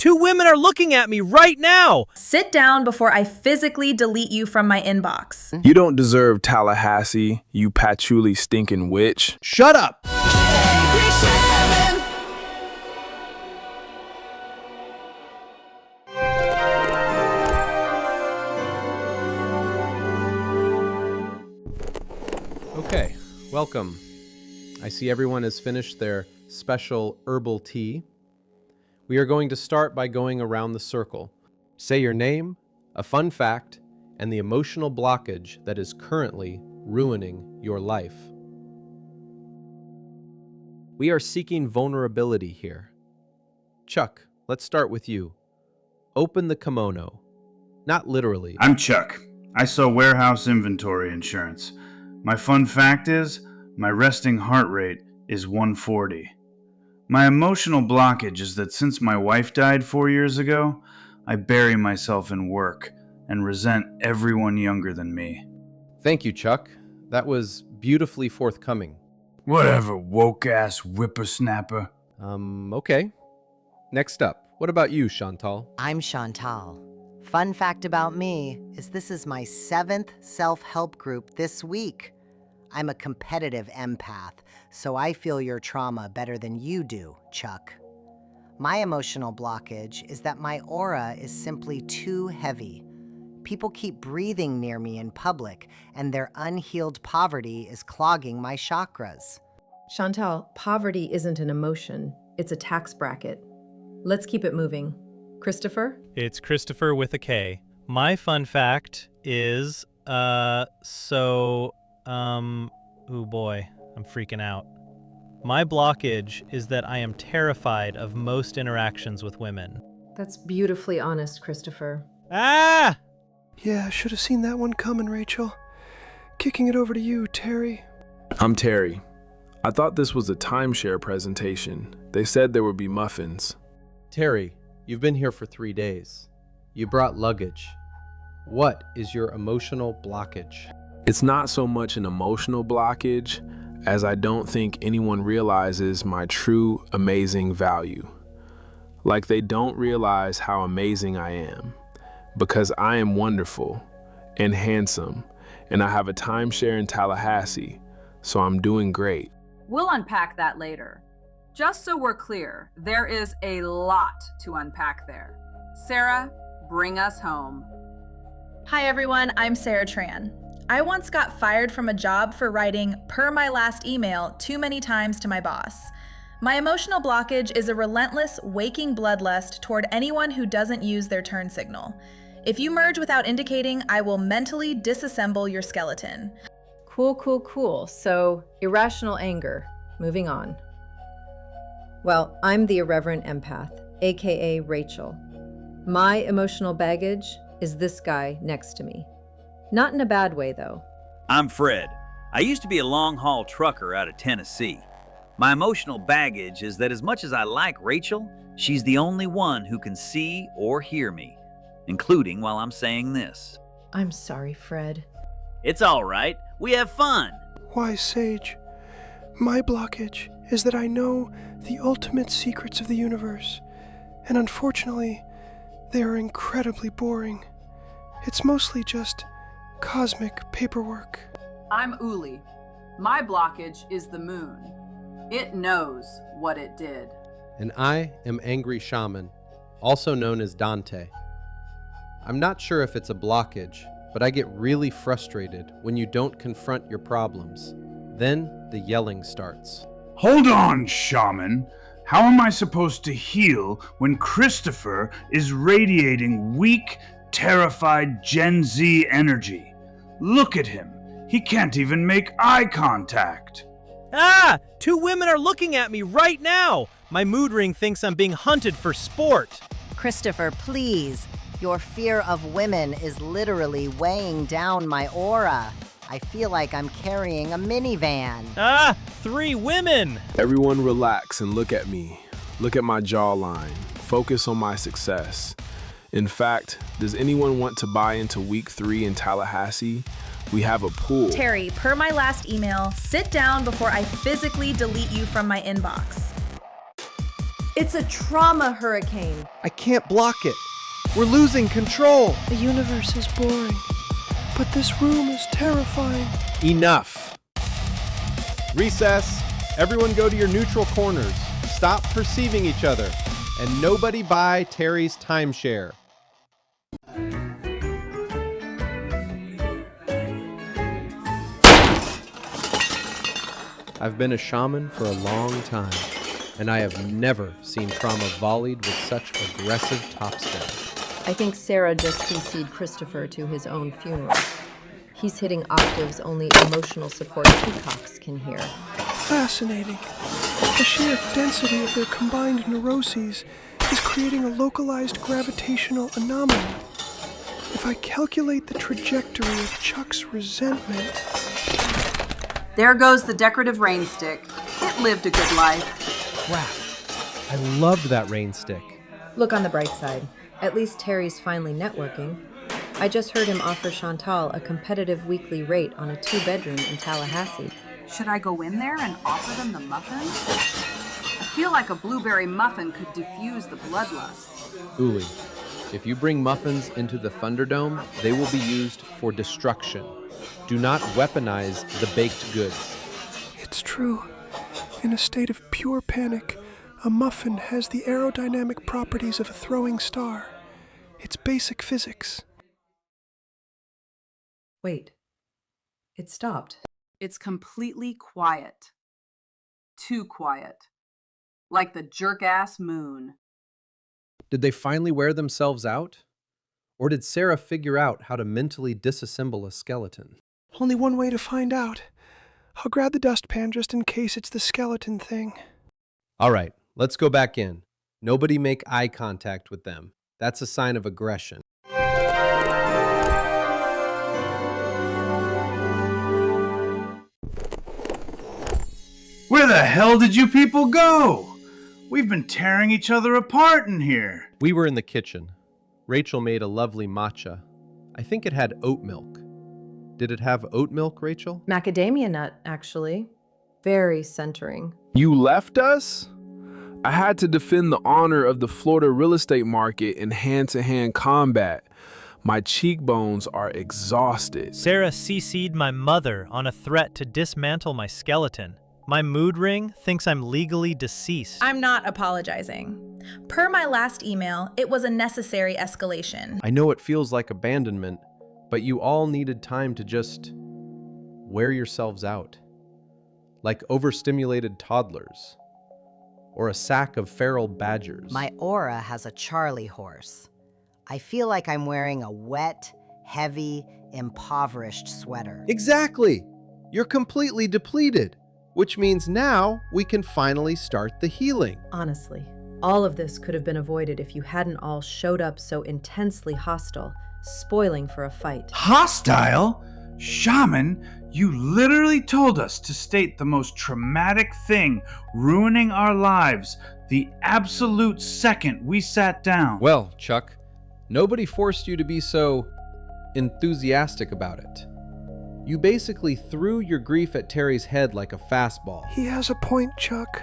2 women are looking at me right now! Sit down before I physically delete you from my inbox. You don't deserve Tallahassee, you patchouli stinking witch. Shut up! Angry Shaman. Okay, welcome. I see everyone has finished their special herbal tea. We are going to start by going around the circle. Say your name, a fun fact, and the emotional blockage that is currently ruining your life. We are seeking vulnerability here. Chuck, let's start with you. Open the kimono. Not literally. I'm Chuck. I sell warehouse inventory insurance. My fun fact is, my resting heart rate is 140. My emotional blockage is that since my wife died 4 years ago, I bury myself in work and resent everyone younger than me. Thank you, Chuck. That was beautifully forthcoming. Whatever, woke-ass whippersnapper. Okay. Next up, what about you, Chantal? I'm Chantal. Fun fact about me is this is my 7th self-help group this week. I'm a competitive empath, so I feel your trauma better than you do, Chuck. My emotional blockage is that my aura is simply too heavy. People keep breathing near me in public, and their unhealed poverty is clogging my chakras. Chantal, poverty isn't an emotion, it's a tax bracket. Let's keep it moving. Christopher? It's Christopher with a K. My fun fact is, oh boy, I'm freaking out. My blockage is that I am terrified of most interactions with women. That's beautifully honest, Christopher. Ah! Yeah, I should have seen that one coming, Rachel. Kicking it over to you, Terry. I'm Terry. I thought this was a timeshare presentation. They said there would be muffins. Terry, you've been here for 3 days. You brought luggage. What is your emotional blockage? It's not so much an emotional blockage as I don't think anyone realizes my true amazing value. Like they don't realize how amazing I am, because I am wonderful and handsome, and I have a timeshare in Tallahassee, so I'm doing great. We'll unpack that later. Just so we're clear, there is a lot to unpack there. Sarah, bring us home. Hi everyone, I'm Sarah Tran. I once got fired from a job for writing "per my last email" too many times to my boss. My emotional blockage is a relentless, waking bloodlust toward anyone who doesn't use their turn signal. If you merge without indicating, I will mentally disassemble your skeleton. Cool. So, irrational anger. Moving on. Well, I'm the irreverent empath, aka Rachel. My emotional baggage is this guy next to me. Not in a bad way, though. I'm Fred. I used to be a long-haul trucker out of Tennessee. My emotional baggage is that as much as I like Rachel, she's the only one who can see or hear me, including while I'm saying this. I'm sorry, Fred. It's all right. We have fun. Why, Sage, my blockage is that I know the ultimate secrets of the universe, and unfortunately, they are incredibly boring. It's mostly just cosmic paperwork. I'm Uli. My blockage is the moon. It knows what it did. And I am Angry Shaman, also known as Dante. I'm not sure if it's a blockage, but I get really frustrated when you don't confront your problems. Then the yelling starts. Hold on, Shaman. How am I supposed to heal when Christopher is radiating weak, terrified Gen Z energy? Look at him. He can't even make eye contact. Ah! 2 women are looking at me right now! My mood ring thinks I'm being hunted for sport. Christopher, please. Your fear of women is literally weighing down my aura. I feel like I'm carrying a minivan. Ah! 3 women! Everyone relax and look at me. Look at my jawline. Focus on my success. In fact, does anyone want to buy into week 3 in Tallahassee? We have a pool. Terry, per my last email, sit down before I physically delete you from my inbox. It's a trauma hurricane. I can't block it. We're losing control. The universe is boring, but this room is terrifying. Enough. Recess. Everyone go to your neutral corners. Stop perceiving each other. And nobody buy Terry's timeshare. I've been a shaman for a long time, and I have never seen trauma volleyed with such aggressive topspin. I think Sarah just CC'd Christopher to his own funeral. He's hitting octaves only emotional support peacocks can hear. Fascinating. The sheer density of their combined neuroses is creating a localized gravitational anomaly. If I calculate the trajectory of Chuck's resentment... There goes the decorative rain stick. It lived a good life. Crap. I loved that rain stick. Look on the bright side. At least Terry's finally networking. I just heard him offer Chantal a competitive weekly rate on a 2-bedroom in Tallahassee. Should I go in there and offer them the muffin? I feel like a blueberry muffin could diffuse the bloodlust. Uli, if you bring muffins into the Thunderdome, they will be used for destruction. Do not weaponize the baked goods. It's true. In a state of pure panic, a muffin has the aerodynamic properties of a throwing star. It's basic physics. Wait. It stopped. It's completely quiet. Too quiet. Like the jerk-ass moon. Did they finally wear themselves out? Or did Sarah figure out how to mentally disassemble a skeleton? Only one way to find out. I'll grab the dustpan just in case it's the skeleton thing. All right, let's go back in. Nobody make eye contact with them. That's a sign of aggression. Where the hell did you people go? We've been tearing each other apart in here. We were in the kitchen. Rachel made a lovely matcha. I think it had oat milk. Did it have oat milk, Rachel? Macadamia nut, actually. Very centering. You left us? I had to defend the honor of the Florida real estate market in hand-to-hand combat. My cheekbones are exhausted. Sarah CC'd my mother on a threat to dismantle my skeleton. My mood ring thinks I'm legally deceased. I'm not apologizing. Per my last email, it was a necessary escalation. I know it feels like abandonment, but you all needed time to just wear yourselves out. Like overstimulated toddlers. Or a sack of feral badgers. My aura has a Charlie horse. I feel like I'm wearing a wet, heavy, impoverished sweater. Exactly! You're completely depleted, which means now we can finally start the healing. Honestly, all of this could have been avoided if you hadn't all showed up so intensely hostile, spoiling for a fight. Hostile? Shaman, you literally told us to state the most traumatic thing ruining our lives the absolute second we sat down. Well, Chuck, nobody forced you to be so enthusiastic about it. You basically threw your grief at Terry's head like a fastball. He has a point, Chuck.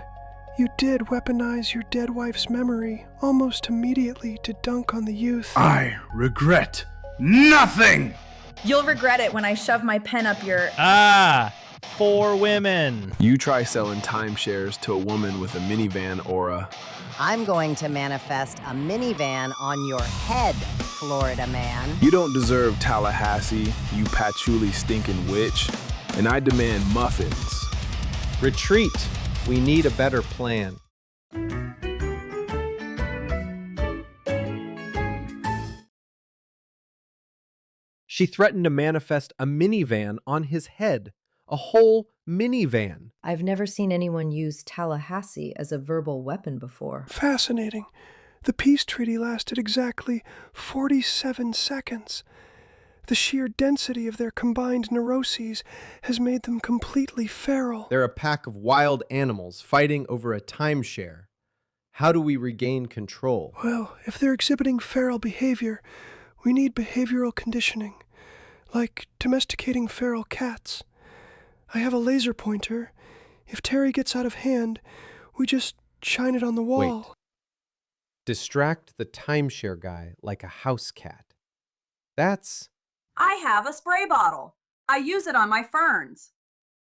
You did weaponize your dead wife's memory almost immediately to dunk on the youth. I regret nothing! You'll regret it when I shove my pen up your... Ah, 4 women. You try selling timeshares to a woman with a minivan aura. I'm going to manifest a minivan on your head, Florida man. You don't deserve Tallahassee, you patchouli stinking witch. And I demand muffins. Retreat. We need a better plan. She threatened to manifest a minivan on his head. A whole minivan. I've never seen anyone use Tallahassee as a verbal weapon before. Fascinating. The peace treaty lasted exactly 47 seconds. The sheer density of their combined neuroses has made them completely feral. They're a pack of wild animals fighting over a timeshare. How do we regain control? Well, if they're exhibiting feral behavior, we need behavioral conditioning, like domesticating feral cats. I have a laser pointer. If Terry gets out of hand, we just shine it on the wall. Wait, Distract the timeshare guy like a house cat. That's... I have a spray bottle. I use it on my ferns.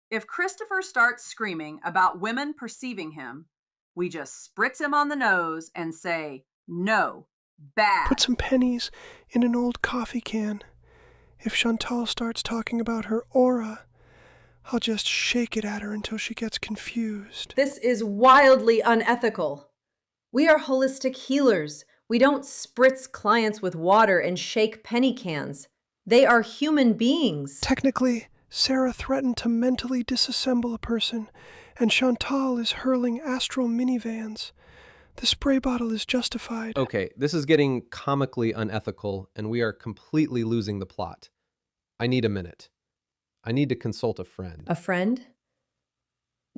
If Christopher starts screaming about women perceiving him, we just spritz him on the nose and say, no, bad. Put some pennies in an old coffee can. If Chantal starts talking about her aura, I'll just shake it at her until she gets confused. This is wildly unethical. We are holistic healers. We don't spritz clients with water and shake penny cans. They are human beings. Technically, Sarah threatened to mentally disassemble a person, and Chantal is hurling astral minivans. The spray bottle is justified. Okay, this is getting comically unethical, and we are completely losing the plot. I need a minute. I need to consult a friend. A friend?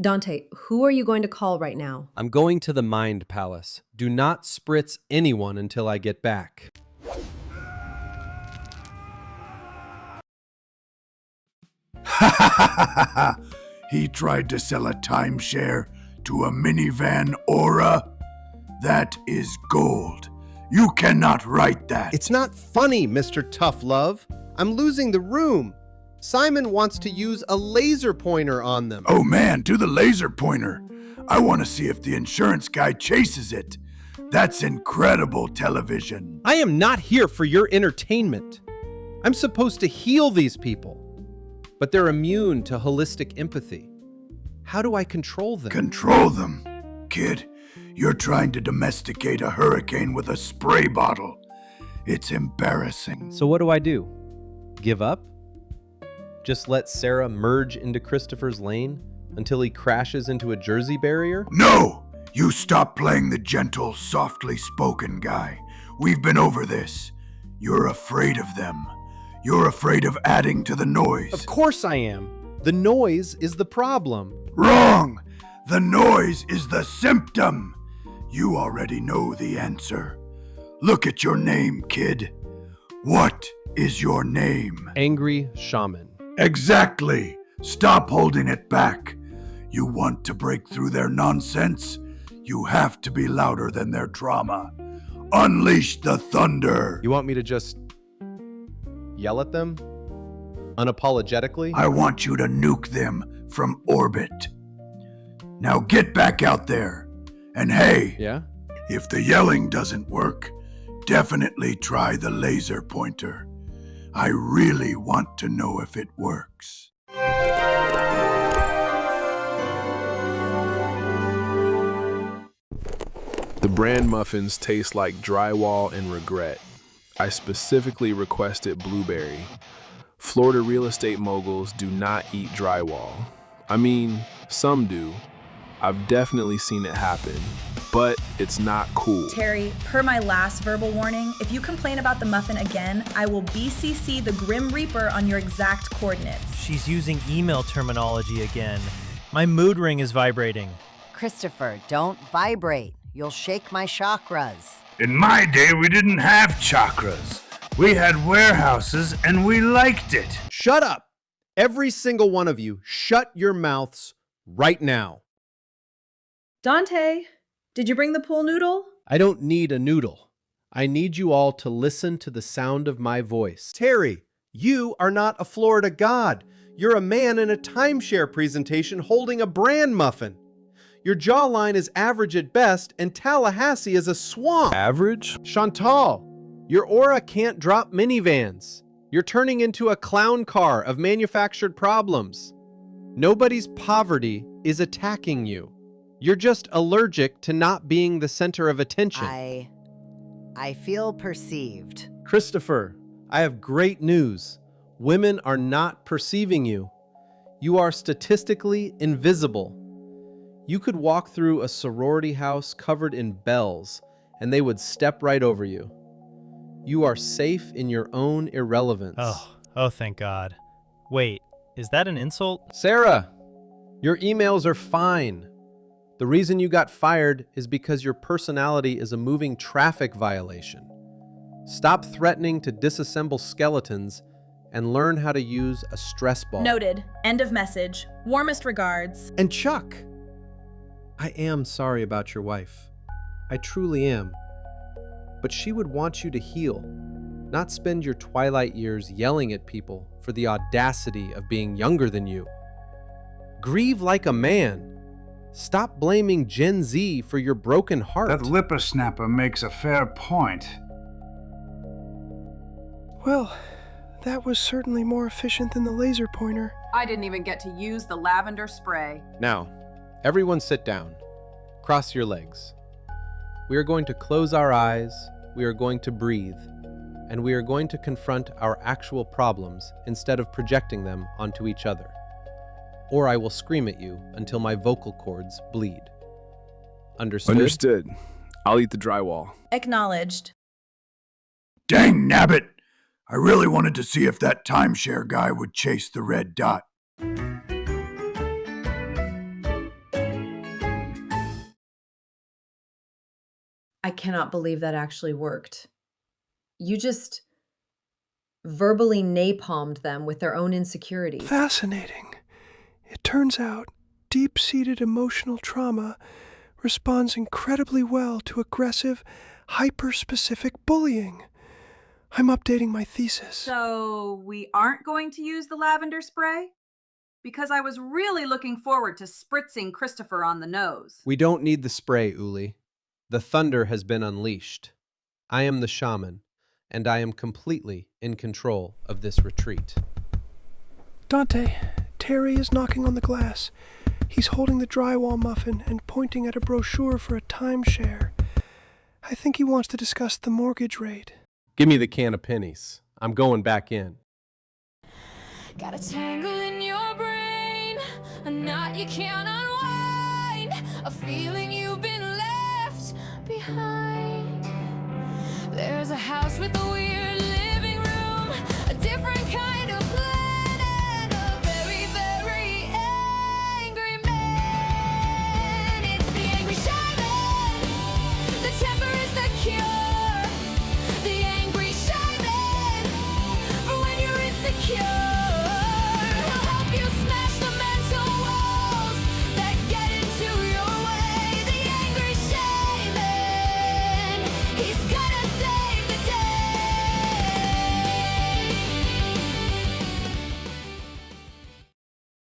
Dante, who are you going to call right now? I'm going to the Mind Palace. Do not spritz anyone until I get back. He tried to sell a timeshare to a minivan aura. That is gold. You cannot write that. It's not funny, Mr. Tough Love. I'm losing the room. Simon wants to use a laser pointer on them. Oh man, do the laser pointer. I want to see if the insurance guy chases it. That's incredible television. I am not here for your entertainment. I'm supposed to heal these people, but they're immune to holistic empathy. How do I control them? Control them? Kid, you're trying to domesticate a hurricane with a spray bottle. It's embarrassing. So what do I do? Give up? Just let Sarah merge into Christopher's lane until he crashes into a Jersey barrier? No! You stop playing the gentle, softly spoken guy. We've been over this. You're afraid of them. You're afraid of adding to the noise. Of course I am. The noise is the problem. Wrong! The noise is the symptom. You already know the answer. Look at your name, kid. What is your name? Angry Shaman. Exactly. Stop holding it back. You want to break through their nonsense? You have to be louder than their trauma. Unleash the thunder. You want me to just yell at them? Unapologetically? I want you to nuke them from orbit. Now get back out there. And hey, yeah? If the yelling doesn't work, definitely try the laser pointer. I really want to know if it works. The brand muffins taste like drywall and regret. I specifically requested blueberry. Florida real estate moguls do not eat drywall. I mean, some do. I've definitely seen it happen, but it's not cool. Terry, per my last verbal warning, if you complain about the muffin again, I will BCC the Grim Reaper on your exact coordinates. She's using email terminology again. My mood ring is vibrating. Christopher, don't vibrate. You'll shake my chakras. In my day, we didn't have chakras. We had warehouses and we liked it. Shut up! Every single one of you, shut your mouths right now. Dante, did you bring the pool noodle? I don't need a noodle. I need you all to listen to the sound of my voice. Terry, you are not a Florida god. You're a man in a timeshare presentation holding a brand muffin. Your jawline is average at best, and Tallahassee is a swamp. Average? Chantal, your aura can't drop minivans. You're turning into a clown car of manufactured problems. Nobody's poverty is attacking you. You're just allergic to not being the center of attention. I feel perceived. Christopher, I have great news. Women are not perceiving you. You are statistically invisible. You could walk through a sorority house covered in bells, and they would step right over you. You are safe in your own irrelevance. Oh, thank God. Wait, is that an insult? Sarah, your emails are fine. The reason you got fired is because your personality is a moving traffic violation. Stop threatening to disassemble skeletons and learn how to use a stress ball. Noted. End of message. Warmest regards. And Chuck, I am sorry about your wife. I truly am. but she would want you to heal, not spend your twilight years yelling at people for the audacity of being younger than you. Grieve like a man. Stop blaming Gen Z for your broken heart. That lippersnapper makes a fair point. Well, that was certainly more efficient than the laser pointer. I didn't even get to use the lavender spray. Now, everyone sit down. Cross your legs. We are going to close our eyes, we are going to breathe, and we are going to confront our actual problems instead of projecting them onto each other. Or I will scream at you until my vocal cords bleed. Understood? Understood. I'll eat the drywall. Acknowledged. Dang nabbit! I really wanted to see if that timeshare guy would chase the red dot. I cannot believe that actually worked. You just verbally napalmed them with their own insecurities. Fascinating. It turns out deep-seated emotional trauma responds incredibly well to aggressive, hyper-specific bullying. I'm updating my thesis. So we aren't going to use the lavender spray? Because I was really looking forward to spritzing Christopher on the nose. We don't need the spray, Uli. The thunder has been unleashed. I am the shaman, and I am completely in control of this retreat. Dante, Terry is knocking on the glass. He's holding the drywall muffin and pointing at a brochure for a timeshare. I think he wants to discuss the mortgage rate. Give me the can of pennies. I'm going back in. Got a tangle in your brain, a knot you can't unwind, a feeling you've been left behind. There's a house with a weird living room, a different kind of planet, a very, very angry man. It's the Angry Shaman. The temper is the cure. The Angry Shaman, for when you're insecure.